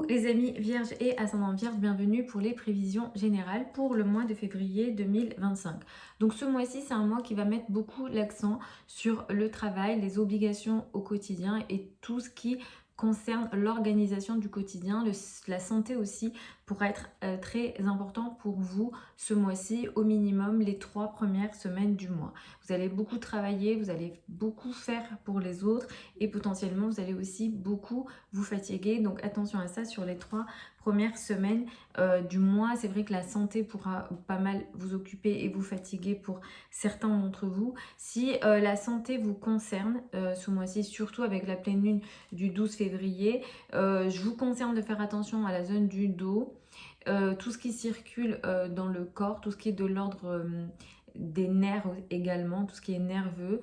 Les amis vierges et ascendant vierge, bienvenue pour les prévisions générales pour le mois de février 2025. Donc ce mois-ci, c'est un mois qui va mettre beaucoup l'accent sur le travail, les obligations au quotidien et tout ce qui concerne l'organisation du quotidien, la santé aussi pourra être très important pour vous ce mois-ci, au minimum les 3 premières semaines du mois. Vous allez beaucoup travailler, vous allez beaucoup faire pour les autres et potentiellement vous allez aussi beaucoup vous fatiguer. Donc attention à ça sur les 3 premières semaines du mois. C'est vrai que la santé pourra pas mal vous occuper et vous fatiguer pour certains d'entre vous. Si la santé vous concerne ce mois-ci, surtout avec la pleine lune du 12 février, je vous conseille de faire attention à la zone du dos. Tout ce qui circule dans le corps, tout ce qui est de l'ordre des nerfs également, tout ce qui est nerveux,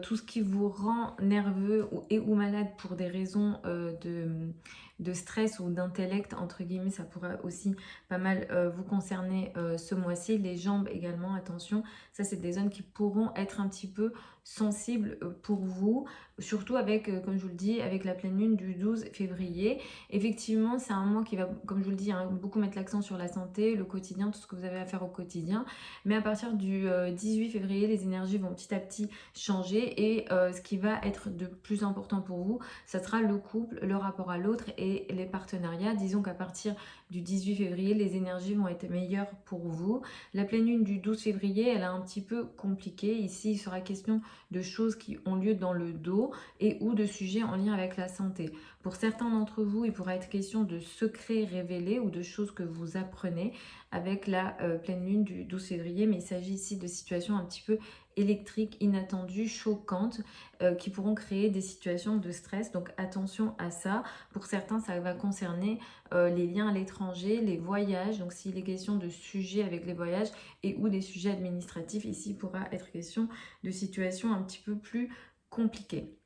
tout ce qui vous rend nerveux ou malade pour des raisons de stress ou d'intellect, entre guillemets, ça pourra aussi pas mal vous concerner ce mois-ci. Les jambes également, attention, ça c'est des zones qui pourront être un petit peu sensibles pour vous, surtout avec, comme je vous le dis, avec la pleine lune du 12 février. Effectivement, c'est un mois qui va, comme je vous le dis, hein, beaucoup mettre l'accent sur la santé, le quotidien, tout ce que vous avez à faire au quotidien. Mais à partir du 18 février, les énergies vont petit à petit changer et ce qui va être de plus important pour vous, ça sera le couple, le rapport à l'autre et les partenariats. Disons qu'à partir du 18 février, les énergies vont être meilleures pour vous. La pleine lune du 12 février, elle est un petit peu compliquée. Ici, il sera question de choses qui ont lieu dans le dos et ou de sujets en lien avec la santé. Pour certains d'entre vous, il pourra être question de secrets révélés ou de choses que vous apprenez avec la pleine lune du 12 février, mais il s'agit ici de situations un petit peu électriques, inattendues, choquantes, qui pourront créer des situations de stress. Donc attention à ça. Pour certains, ça va concerner les liens à l'étranger, les voyages. Donc s'il est question de sujets avec les voyages et ou des sujets administratifs, ici il pourra être question de situations un petit peu plus compliquées.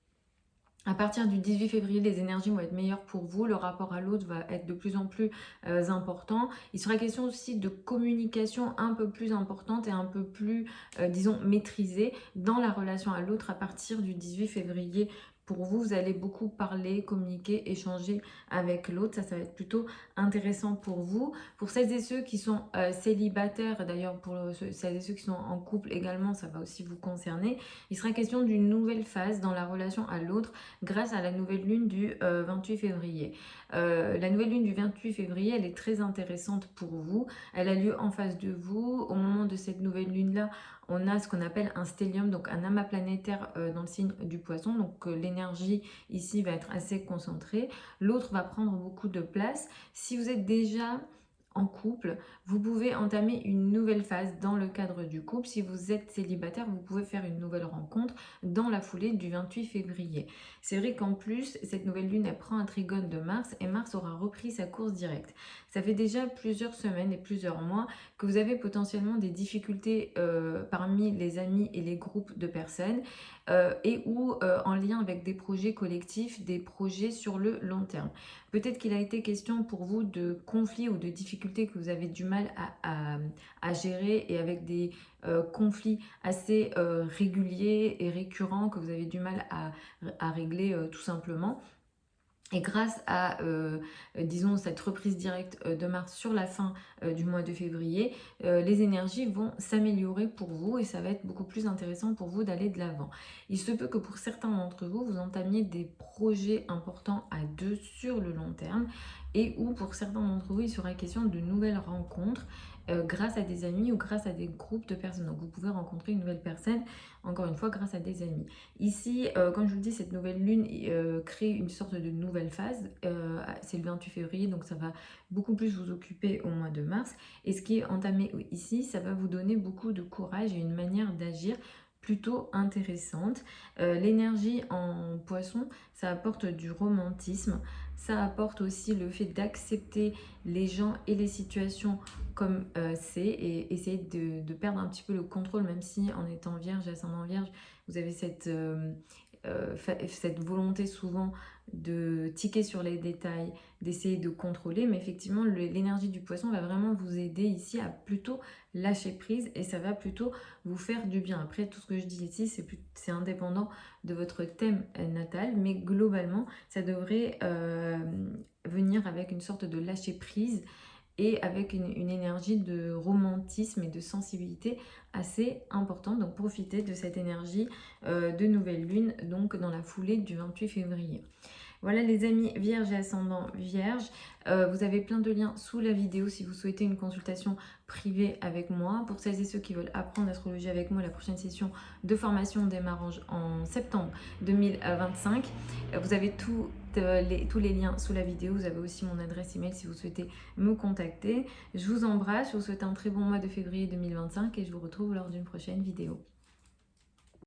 À partir du 18 février, les énergies vont être meilleures pour vous. Le rapport à l'autre va être de plus en plus important. Il sera question aussi de communication un peu plus importante et un peu plus, disons, maîtrisée dans la relation à l'autre à partir du 18 février. Pour vous, vous allez beaucoup parler, communiquer, échanger avec l'autre. Ça va être plutôt intéressant pour vous. Pour celles et ceux qui sont célibataires, d'ailleurs pour celles et ceux qui sont en couple également, ça va aussi vous concerner. Il sera question d'une nouvelle phase dans la relation à l'autre grâce à la nouvelle lune du 28 février. La nouvelle lune du 28 février, elle est très intéressante pour vous. Elle a lieu en face de vous. Au moment de cette nouvelle lune-là, on a ce qu'on appelle un stellium, donc un amas planétaire dans le signe du poisson. Donc l'énergie ici va être assez concentrée. L'autre va prendre beaucoup de place. Si vous êtes déjà en couple, vous pouvez entamer une nouvelle phase dans le cadre du couple. Si vous êtes célibataire, vous pouvez faire une nouvelle rencontre dans la foulée du 28 février. C'est vrai qu'en plus, cette nouvelle lune, elle prend un trigone de Mars et Mars aura repris sa course directe. Ça fait déjà plusieurs semaines et plusieurs mois que vous avez potentiellement des difficultés parmi les amis et les groupes de personnes et ou en lien avec des projets collectifs, des projets sur le long terme. Peut-être qu'il a été question pour vous de conflits ou de difficultés que vous avez du mal à gérer et avec des conflits assez réguliers et récurrents que vous avez du mal à régler tout simplement. Et grâce à, disons, cette reprise directe de Mars sur la fin du mois de février, les énergies vont s'améliorer pour vous et ça va être beaucoup plus intéressant pour vous d'aller de l'avant. Il se peut que pour certains d'entre vous, vous entamiez des projets importants à deux sur le long terme et ou pour certains d'entre vous, il sera question de nouvelles rencontres grâce à des amis ou grâce à des groupes de personnes. Donc vous pouvez rencontrer une nouvelle personne, encore une fois, grâce à des amis. Ici, comme je vous le dis, cette nouvelle lune crée une sorte de nouvelle phase. C'est le 28 février, donc ça va beaucoup plus vous occuper au mois de mars. Et ce qui est entamé ici, ça va vous donner beaucoup de courage et une manière d'agir plutôt intéressante. L'énergie en poisson, ça apporte du romantisme. Ça apporte aussi le fait d'accepter les gens et les situations comme c'est et essayer de perdre un petit peu le contrôle, même si en étant vierge, ascendant vierge, vous avez cette volonté souvent de tiquer sur les détails, d'essayer de contrôler, mais effectivement l'énergie du poisson va vraiment vous aider ici à plutôt lâcher prise et ça va plutôt vous faire du bien. Après tout ce que je dis ici c'est indépendant de votre thème natal, mais globalement ça devrait venir venir avec une sorte de lâcher prise et avec une énergie de romantisme et de sensibilité assez importante. Donc profitez de cette énergie de nouvelle lune, donc dans la foulée du 28 février. Voilà les amis vierges et ascendant vierge, vous avez plein de liens sous la vidéo si vous souhaitez une consultation privée avec moi. Pour celles et ceux qui veulent apprendre l'astrologie avec moi, la prochaine session de formation démarre en septembre 2025. Vous avez tous les liens sous la vidéo, vous avez aussi mon adresse email si vous souhaitez me contacter. Je vous embrasse, je vous souhaite un très bon mois de février 2025 et je vous retrouve lors d'une prochaine vidéo.